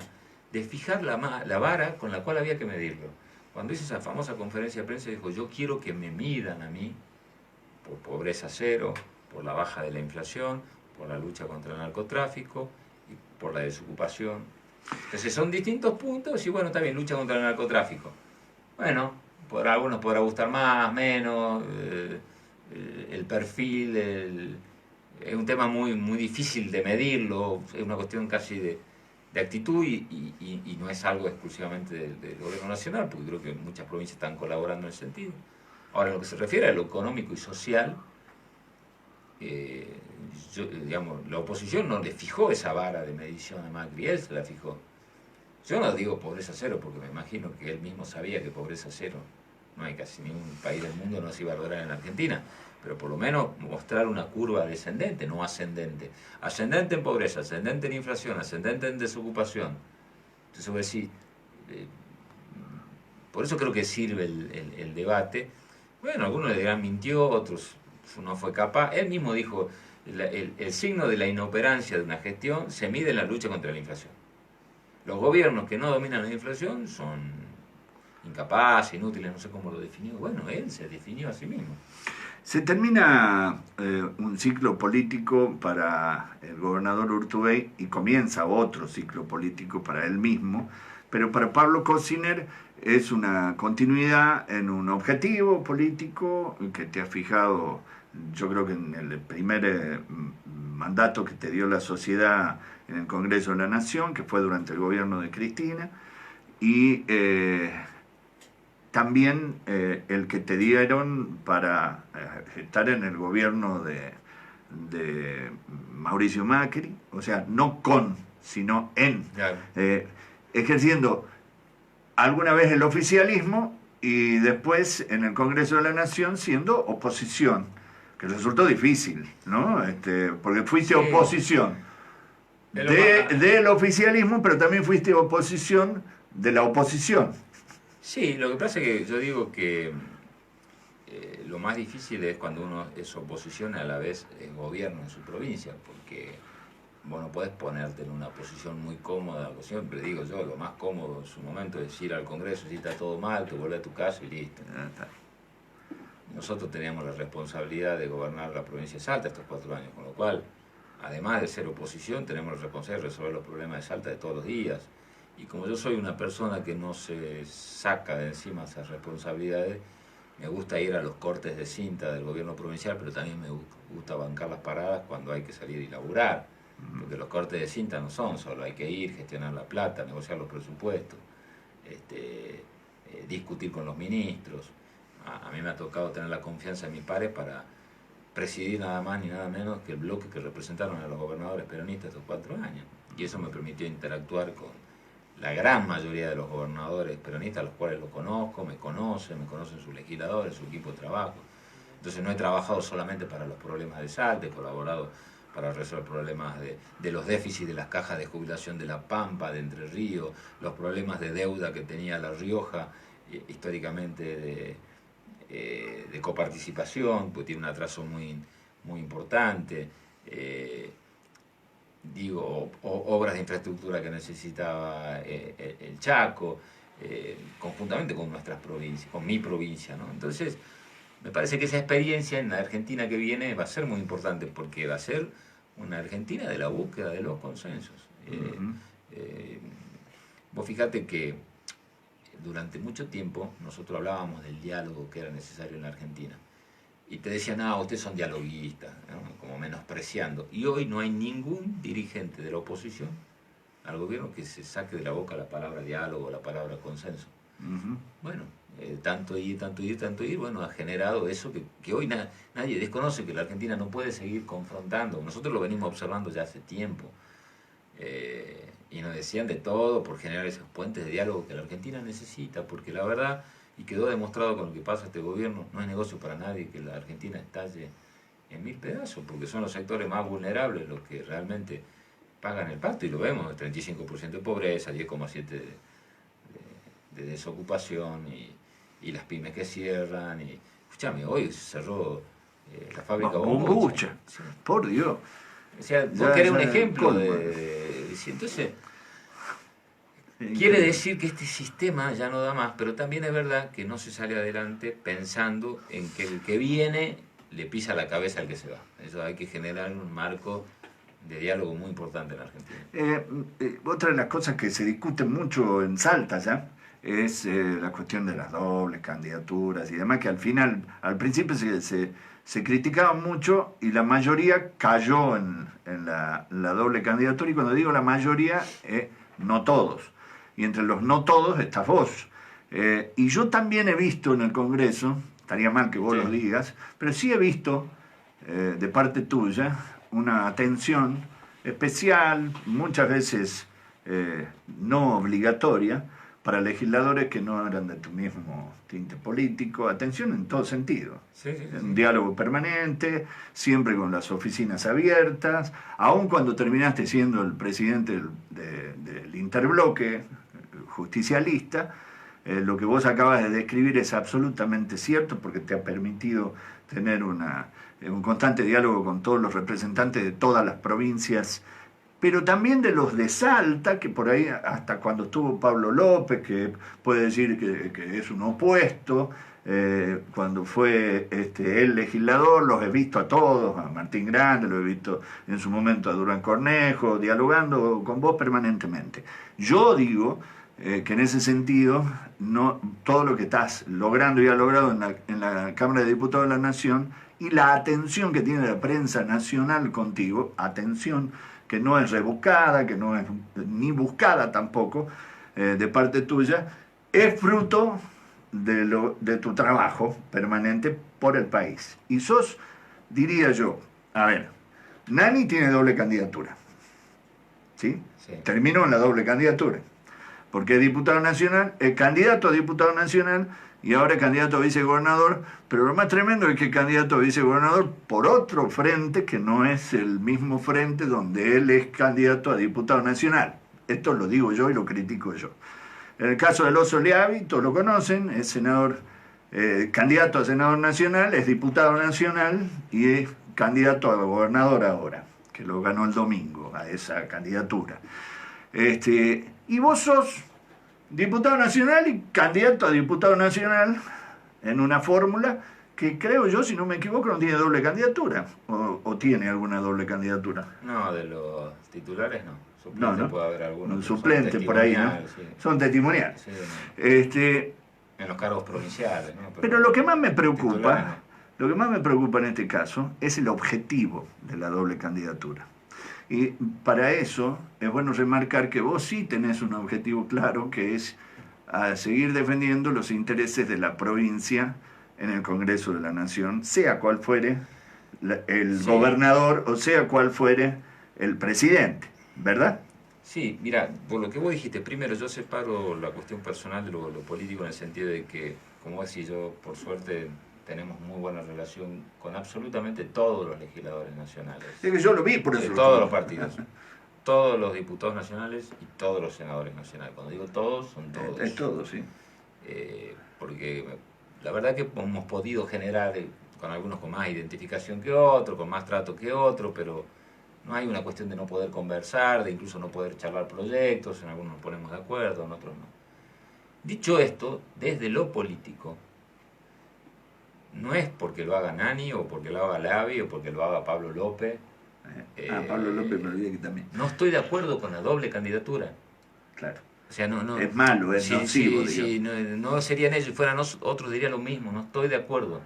de fijar la vara con la cual había que medirlo. Cuando hizo esa famosa conferencia de prensa dijo, yo quiero que me midan a mí por pobreza cero, por la baja de la inflación, por la lucha contra el narcotráfico y por la desocupación. Entonces son distintos puntos y bueno, está bien, lucha contra el narcotráfico. Bueno, a algunos podrá gustar más, menos, el perfil, es un tema muy, muy difícil de medirlo, es una cuestión casi de actitud y no es algo exclusivamente del gobierno nacional, porque creo que muchas provincias están colaborando en ese sentido. Ahora, en lo que se refiere a lo económico y social, digamos, la oposición no le fijó esa vara de medición a Macri, él se la fijó. Yo no digo pobreza cero, porque me imagino que él mismo sabía que pobreza cero no hay casi ningún país del mundo, no se iba a lograr en Argentina, pero por lo menos mostrar una curva descendente, no ascendente. Ascendente en pobreza, ascendente en inflación, ascendente en desocupación. Entonces voy a decir, por eso creo que sirve el debate. Bueno, algunos le dirán mintió, otros no fue capaz. Él mismo dijo, el signo de la inoperancia de una gestión se mide en la lucha contra la inflación. Los gobiernos que no dominan la inflación son incapaces, inútiles, no sé cómo lo definió. Bueno, él se definió a sí mismo. Se termina un ciclo político para el gobernador Urtubey y comienza otro ciclo político para él mismo, pero para Pablo Cosiner es una continuidad en un objetivo político que te has fijado, yo creo que en el primer mandato que te dio la sociedad en el Congreso de la Nación, que fue durante el gobierno de Cristina, y también el que te dieron para estar en el gobierno de Mauricio Macri, o sea, no con, sino en, Claro. ejerciendo alguna vez el oficialismo y después en el Congreso de la Nación siendo oposición, que resultó difícil, ¿no? Porque fuiste Sí. oposición del oficialismo, pero también fuiste oposición de la oposición. Sí, lo que pasa es que yo digo que lo más difícil es cuando uno es oposición y a la vez es gobierno en su provincia, porque vos no podés ponerte en una posición muy cómoda. Siempre digo yo, lo más cómodo en su momento es ir al Congreso, si está todo mal, te volvés a tu casa y listo. Nosotros teníamos la responsabilidad de gobernar la provincia de Salta estos 4 años, con lo cual, además de ser oposición, tenemos la responsabilidad de resolver los problemas de Salta de todos los días. Y como yo soy una persona que no se saca de encima esas responsabilidades, me gusta ir a los cortes de cinta del gobierno provincial, pero también me gusta bancar las paradas cuando hay que salir y laburar. Porque los cortes de cinta no son solo, hay que ir, gestionar la plata, negociar los presupuestos, discutir con los ministros. A mí me ha tocado tener la confianza de mis pares para presidir nada más ni nada menos que el bloque que representaron a los gobernadores peronistas estos 4 años. Y eso me permitió interactuar con la gran mayoría de los gobernadores peronistas, los cuales los conozco, me conocen sus legisladores, su equipo de trabajo. Entonces no he trabajado solamente para los problemas de Salta, he colaborado para resolver problemas de los déficits de las cajas de jubilación de La Pampa, de Entre Ríos, los problemas de deuda que tenía La Rioja, históricamente de coparticipación, pues tiene un atraso muy, muy importante. Obras de infraestructura que necesitaba el Chaco, conjuntamente con nuestras provincias, con mi provincia, ¿no? Entonces, me parece que esa experiencia en la Argentina que viene va a ser muy importante, porque va a ser una Argentina de la búsqueda de los consensos. Vos fíjate que durante mucho tiempo nosotros hablábamos del diálogo que era necesario en la Argentina. Y te decían, ustedes son dialoguistas, ¿no? Como menospreciando. Y hoy no hay ningún dirigente de la oposición al gobierno que se saque de la boca la palabra diálogo, la palabra consenso. Bueno, tanto ir, bueno, ha generado eso que hoy nadie desconoce, que la Argentina no puede seguir confrontando. Nosotros lo venimos observando ya hace tiempo. Y nos decían de todo por generar esos puentes de diálogo que la Argentina necesita, porque la verdad, y quedó demostrado con lo que pasa este gobierno, no es negocio para nadie que la Argentina estalle en 1000 pedazos, porque son los sectores más vulnerables los que realmente pagan el pato, y lo vemos, el 35% de pobreza, 10,7% de desocupación, y las pymes que cierran, y escúchame, hoy cerró la fábrica Bombucha. Sí. Por Dios. O sea, vos querés un ejemplo entonces, quiere decir que este sistema ya no da más, pero también es verdad que no se sale adelante pensando en que el que viene le pisa la cabeza al que se va. Eso hay que generar un marco de diálogo muy importante en la Argentina. Otra de las cosas que se discuten mucho en Salta ya es la cuestión de las dobles candidaturas y demás, que al principio se criticaba mucho y la mayoría cayó en la doble candidatura, y cuando digo la mayoría, no todos. Y entre los no todos estás vos. Y yo también he visto en el Congreso, estaría mal que vos lo digas, pero sí he visto de parte tuya una atención especial, muchas veces no obligatoria, para legisladores que no eran de tu mismo tinte político. Atención en todo sentido. Un diálogo permanente, siempre con las oficinas abiertas, aun cuando terminaste siendo el presidente del interbloque justicialista. Lo que vos acabas de describir es absolutamente cierto, porque te ha permitido tener un constante diálogo con todos los representantes de todas las provincias, pero también de los de Salta, que por ahí, hasta cuando estuvo Pablo López, que puede decir que es un opuesto, cuando fue el legislador, los he visto a todos, a Martín Grande, lo he visto en su momento a Durán Cornejo, dialogando con vos permanentemente. Yo digo que en ese sentido, no, todo lo que estás logrando y has logrado en la Cámara de Diputados de la Nación y la atención que tiene la prensa nacional contigo, atención que no es rebuscada, que no es ni buscada tampoco, de parte tuya, es fruto de tu trabajo permanente por el país. Y sos, diría yo, a ver, Nani tiene doble candidatura, ¿sí? Sí. Terminó en la doble candidatura, porque es diputado nacional, es candidato a diputado nacional y ahora es candidato a vicegobernador, pero lo más tremendo es que es candidato a vicegobernador por otro frente que no es el mismo frente donde él es candidato a diputado nacional. Esto lo digo yo y lo critico yo. En el caso del Oso Leavi, todos lo conocen, es senador, candidato a senador nacional, es diputado nacional y es candidato a gobernador ahora, que lo ganó el domingo a esa candidatura. Y vos sos diputado nacional y candidato a diputado nacional en una fórmula que creo yo, si no me equivoco, no tiene doble candidatura. ¿O tiene alguna doble candidatura? No, de los titulares no. No, ¿no? Puede haber algunos. Suplente por ahí, ¿no? Sí. Son testimoniales. Sí, no. En los cargos provinciales, ¿no? Pero lo que más me preocupa, titulares, no. lo que más me preocupa en este caso es el objetivo de la doble candidatura. Y para eso es bueno remarcar que vos sí tenés un objetivo claro, que es a seguir defendiendo los intereses de la provincia en el Congreso de la Nación, sea cual fuere el gobernador o sea cual fuere el presidente, ¿verdad? Sí, mira, por lo que vos dijiste, primero yo separo la cuestión personal de lo político en el sentido de que, como decís yo, por suerte tenemos muy buena relación con absolutamente todos los legisladores nacionales. Es que yo lo vi por eso. De todos los partidos. Todos los diputados nacionales y todos los senadores nacionales. Cuando digo todos, son todos. Es todo, sí. Porque la verdad que hemos podido generar, con algunos con más identificación que otros, con más trato que otros, pero no hay una cuestión de no poder conversar, de incluso no poder charlar proyectos, en algunos nos ponemos de acuerdo, en otros no. Dicho esto, desde lo político, no es porque lo haga Nani, o porque lo haga Lavi, o porque lo haga Pablo López. Pablo López me olvidé que también. No estoy de acuerdo con la doble candidatura. Claro. O sea, no, es malo, es nocivo. Sí, no serían ellos, fueran otros diría lo mismo, no estoy de acuerdo.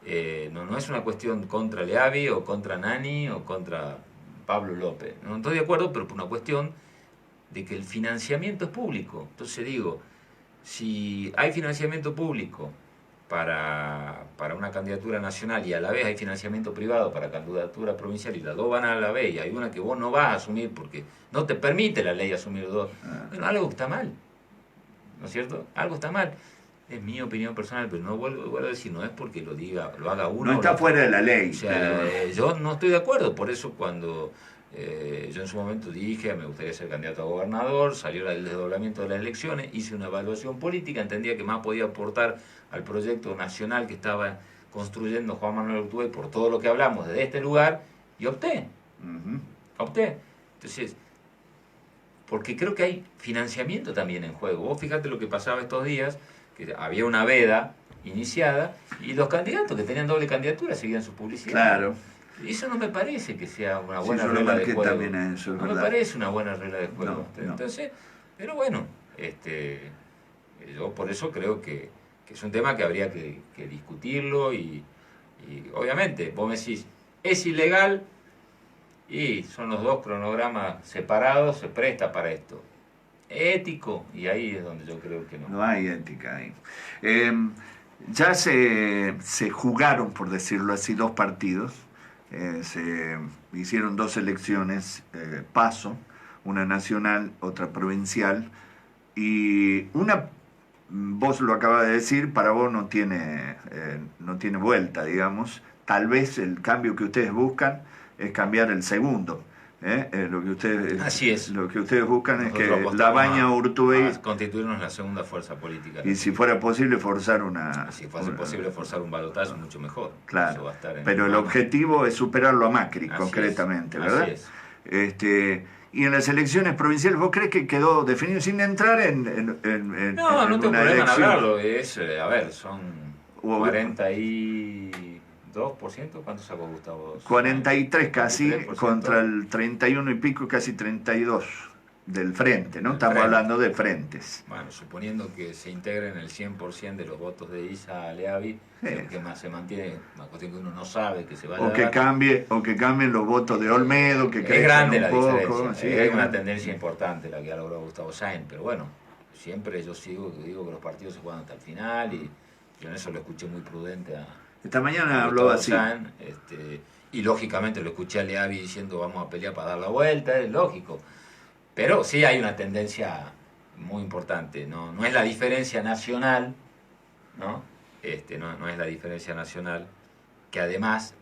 No es una cuestión contra Leavi, o contra Nani, o contra Pablo López. No estoy de acuerdo, pero por una cuestión de que el financiamiento es público. Entonces digo, si hay financiamiento público para una candidatura nacional y a la vez hay financiamiento privado para candidatura provincial y las dos van a la vez y hay una que vos no vas a asumir porque no te permite la ley asumir dos, bueno, algo está mal, ¿no es cierto? Algo está mal. Es mi opinión personal, pero no vuelvo a decir, no es porque lo haga uno. No está fuera de la ley. O sea, yo no estoy de acuerdo, por eso cuando yo en su momento dije, me gustaría ser candidato a gobernador, salió el desdoblamiento de las elecciones, hice una evaluación política, entendía que más podía aportar al proyecto nacional que estaba construyendo Juan Manuel Urtubey por todo lo que hablamos desde este lugar, y opté. Opté. Entonces, porque creo que hay financiamiento también en juego. Vos fíjate lo que pasaba estos días, que había una veda iniciada y los candidatos que tenían doble candidatura seguían su publicidad. Claro. Y eso no me parece que sea una buena regla de marqué juego. También a eso, no me parece una buena regla de juego. No. Entonces, pero bueno, yo por eso creo que es un tema que habría que discutirlo y obviamente, vos me decís, es ilegal y son los dos cronogramas separados, se presta para esto. Ético, y ahí es donde yo creo que no. No hay ética ahí. Ya se jugaron, por decirlo así, dos partidos. Se hicieron dos elecciones, paso, una nacional, otra provincial, y una, vos lo acabas de decir, para vos no tiene vuelta, digamos. Tal vez el cambio que ustedes buscan es cambiar el segundo. Lo que ustedes buscan es que Labaña o Urtubey constituirnos la segunda fuerza política. Y si fuera posible forzar si fuese posible forzar un balotaje, mucho mejor. Claro. Eso va a estar pero el objetivo es superarlo a Macri, así concretamente, ¿verdad? Así es. Y en las elecciones provinciales, ¿vos crees que quedó definido sin entrar en no tengo problema en hablarlo. Son 42%, ¿cuánto sacó Gustavo? 43 casi, 43%. contra el 31 y pico, casi 32. del frente, ¿no? Del Estamos frente. hablando de frentes. Bueno, suponiendo que se integren el 100% de los votos de Isa Leavi, Sí. que más se mantiene, una cuestión que uno no sabe que se va a O dar. que cambien los votos de Olmedo, que Es crezcan grande un la poco. diferencia, Sí, es una grande. tendencia importante la que ha logrado Gustavo Sáenz, pero bueno, siempre yo digo que los partidos se juegan hasta el final y yo en eso lo escuché muy prudente Esta a mañana habló Gustavo así. Sáenz, y lógicamente lo escuché a Leavi diciendo vamos a pelear para dar la vuelta, es lógico, pero sí hay una tendencia muy importante, no es la diferencia nacional, ¿no? No es la diferencia nacional, que además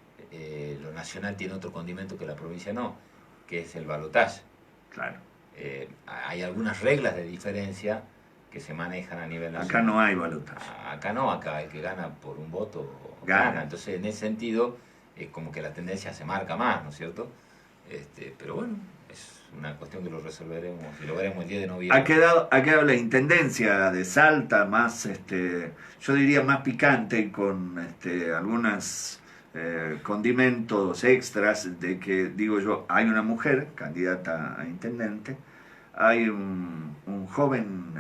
lo nacional tiene otro condimento que la provincia no, que es el balotaje. Claro. Hay algunas reglas de diferencia que se manejan a nivel nacional. Acá no hay balotaje. Acá no, acá el que gana por un voto Gana. gana. Entonces, en ese sentido, es como que la tendencia se marca más, ¿no es cierto? Pero bueno, es una cuestión que lo resolveremos y lo veremos el día de noviembre. Ha quedado la intendencia de Salta más, yo diría más picante, con algunos condimentos extras de que, digo yo, hay una mujer candidata a intendente, hay un joven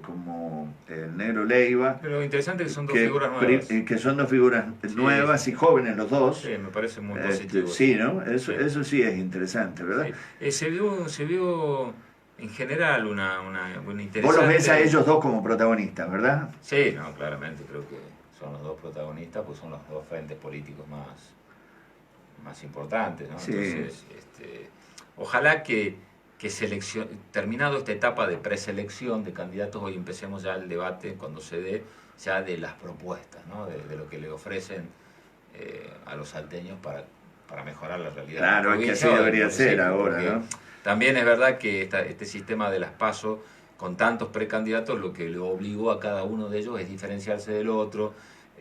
como el Negro Leiva, Pero lo interesante es que son dos figuras nuevas. que son dos figuras nuevas y jóvenes los dos. Sí, me parece muy positivo. Sí, ¿no? Eso sí es interesante, ¿verdad? Sí. Se vio en general una interesante... Vos los ves a ellos dos como protagonistas, ¿verdad? Sí, no, claramente creo que son los dos protagonistas, pues son los dos frentes políticos más importantes, ¿no? Sí. Entonces, ojalá que terminado esta etapa de preselección de candidatos, hoy empecemos ya el debate, cuando se dé, ya de las propuestas, ¿no? De lo que le ofrecen a los salteños para mejorar la realidad. Claro, es que así debería ser ahora, ¿no? También es verdad que este sistema de las PASO, con tantos precandidatos, lo que le obligó a cada uno de ellos es diferenciarse del otro,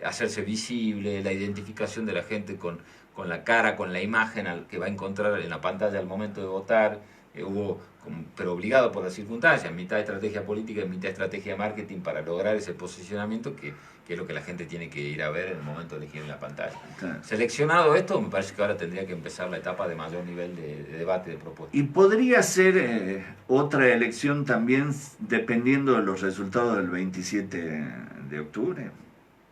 hacerse visible, la identificación de la gente con la cara, con la imagen al que va a encontrar en la pantalla al momento de votar. Pero obligado por las circunstancias, mitad estrategia política y mitad estrategia de marketing para lograr ese posicionamiento que es lo que la gente tiene que ir a ver en el momento de elegir en la pantalla. Claro. Seleccionado esto, me parece que ahora tendría que empezar la etapa de mayor nivel de debate, de propuesta. Y podría ser otra elección también dependiendo de los resultados del 27 de octubre.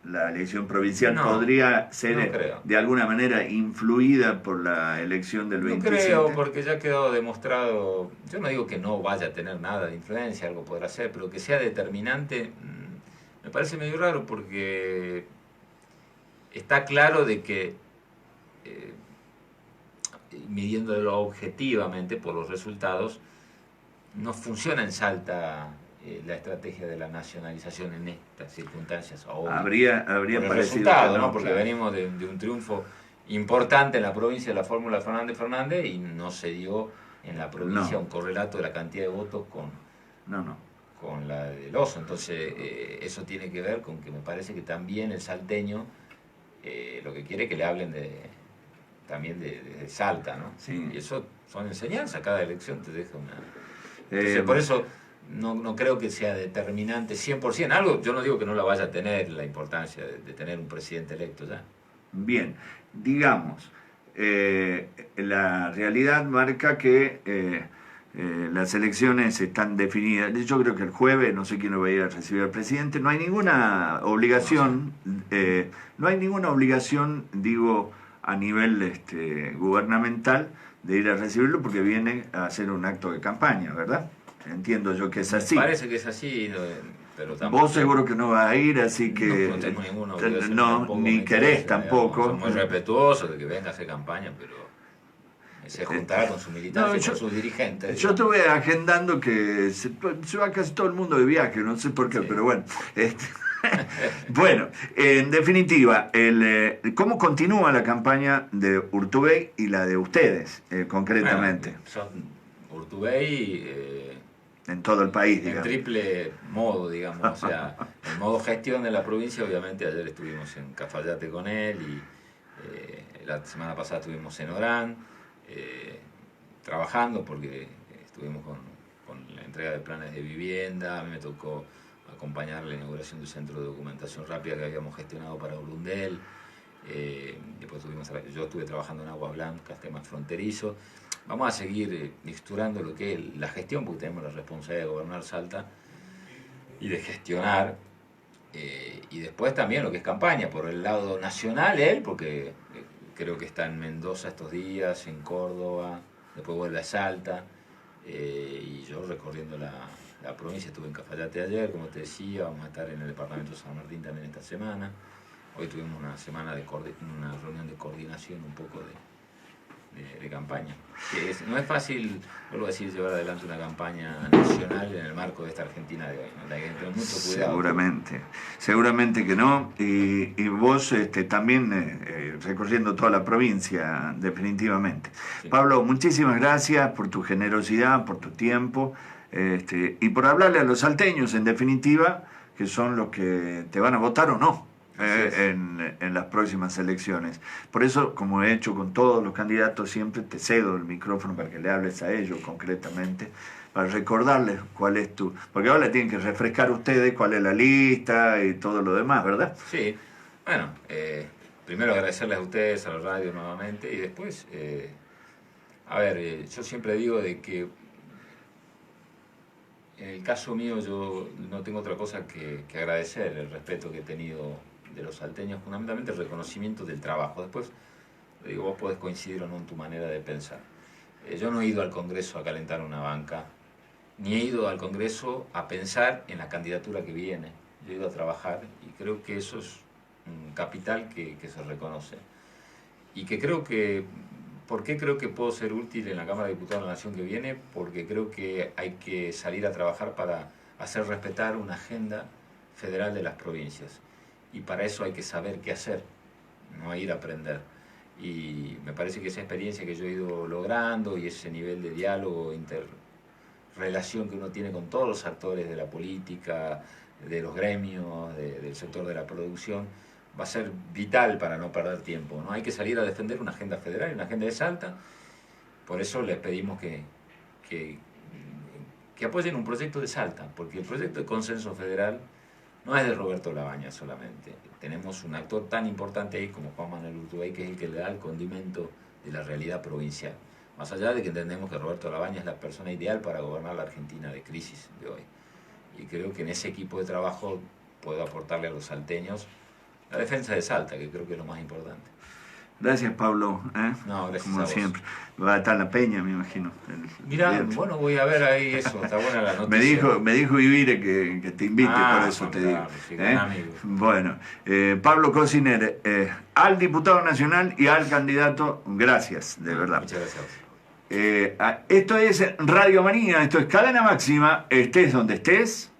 La elección provincial podría ser de alguna manera influida por la elección del 27. No creo, porque ya ha quedado demostrado, yo no digo que no vaya a tener nada de influencia, algo podrá ser, pero que sea determinante, me parece medio raro, porque está claro de que, midiéndolo objetivamente por los resultados, no funciona en Salta la estrategia de la nacionalización en estas circunstancias. Habría por el parecido resultado, que no, ¿no? Porque claro. venimos de un triunfo importante en la provincia de la fórmula Fernández y no se dio en la provincia un correlato de la cantidad de votos con la del Oso. Entonces eso tiene que ver con que me parece que también el salteño lo que quiere es que le hablen también de Salta, ¿no? Sí. Y eso son enseñanzas, cada elección te deja una... Entonces, por eso no creo que sea determinante 100%. Algo, yo no digo que no la vaya a tener, la importancia de tener un presidente electo ya. Bien, digamos, la realidad marca que las elecciones están definidas. Yo creo que el jueves, no sé quién lo va a ir a recibir al presidente, no hay ninguna obligación, digo, a nivel gubernamental de ir a recibirlo porque viene a hacer un acto de campaña, ¿verdad? Entiendo yo que es así. Me parece que es así, pero tampoco... Vos seguro que no vas a ir, así que... No tengo ninguna obligación. No, ni querés tampoco. Soy muy respetuoso de que venga a hacer campaña, pero se juntará con su militancia y con sus dirigentes. Yo estuve agendando que se va casi todo el mundo de viaje, no sé por qué, pero bueno. Bueno, en definitiva, ¿cómo continúa la campaña de Urtubey y la de ustedes, concretamente? Bueno, son Urtubey... en todo el país, digamos. En triple modo, digamos. O sea, en modo gestión de la provincia, obviamente ayer estuvimos en Cafayate con él y la semana pasada estuvimos en Orán, trabajando porque estuvimos con la entrega de planes de vivienda. A mí me tocó acompañar la inauguración del centro de documentación rápida que habíamos gestionado para Urundel. Después yo estuve trabajando en Aguas Blancas, temas fronterizos. vamos a seguir mixturando lo que es la gestión, porque tenemos la responsabilidad de gobernar Salta y de gestionar, y después también lo que es campaña, por el lado nacional él, porque creo que está en Mendoza estos días, en Córdoba, después vuelve a Salta, y yo recorriendo la provincia. Estuve en Cafayate ayer, como te decía, vamos a estar en el departamento de San Martín también esta semana. Hoy tuvimos una semana una reunión de coordinación un poco de campaña. No es fácil, vuelvo a decir, llevar adelante una campaña nacional en el marco de esta Argentina de hoy, ¿no? Hay que tener mucho cuidado. Seguramente que no. Y vos también recorriendo toda la provincia, definitivamente. Sí. Pablo, muchísimas gracias por tu generosidad, por tu tiempo, y por hablarle a los salteños, en definitiva, que son los que te van a votar o no. En las próximas elecciones. Por eso, como he hecho con todos los candidatos, siempre te cedo el micrófono para que le hables a ellos concretamente, para recordarles cuál es tu... Porque ahora tienen que refrescar ustedes cuál es la lista y todo lo demás, ¿verdad? Sí. Bueno, primero agradecerles a ustedes, a la radio nuevamente, y después, yo siempre digo de que en el caso mío yo no tengo otra cosa que agradecer el respeto que he tenido de los salteños, fundamentalmente el reconocimiento del trabajo. Después, digo, vos podés coincidir o no en tu manera de pensar. Yo no he ido al Congreso a calentar una banca, ni he ido al Congreso a pensar en la candidatura que viene. Yo he ido a trabajar y creo que eso es un capital que se reconoce. Y que creo que, ¿por qué creo que puedo ser útil en la Cámara de Diputados de la Nación que viene? Porque creo que hay que salir a trabajar para hacer respetar una agenda federal de las provincias. Y para eso hay que saber qué hacer, no ir a aprender. Y me parece que esa experiencia que yo he ido logrando y ese nivel de diálogo, interrelación que uno tiene con todos los actores de la política, de los gremios, del sector de la producción, va a ser vital para no perder tiempo, ¿no? Hay que salir a defender una agenda federal y una agenda de Salta. Por eso les pedimos que apoyen un proyecto de Salta, porque el proyecto de consenso federal no es de Roberto Labaña solamente. Tenemos un actor tan importante ahí como Juan Manuel Urtubey, que es el que le da el condimento de la realidad provincial. Más allá de que entendemos que Roberto Labaña es la persona ideal para gobernar la Argentina de crisis de hoy. Y creo que en ese equipo de trabajo puedo aportarle a los salteños la defensa de Salta, que creo que es lo más importante. Gracias, Pablo. No, gracias como a vos. Siempre. Va a estar la Peña, me imagino. Mirá, bueno, voy a ver ahí eso, está buena la noticia. Me dijo Ivire que te invite, por eso te digo. Sí, amigo. Bueno, Pablo Cociner, al diputado nacional y al candidato, gracias, de verdad. Muchas gracias. Esto es Radio Manía, esto es Cadena Máxima, estés donde estés.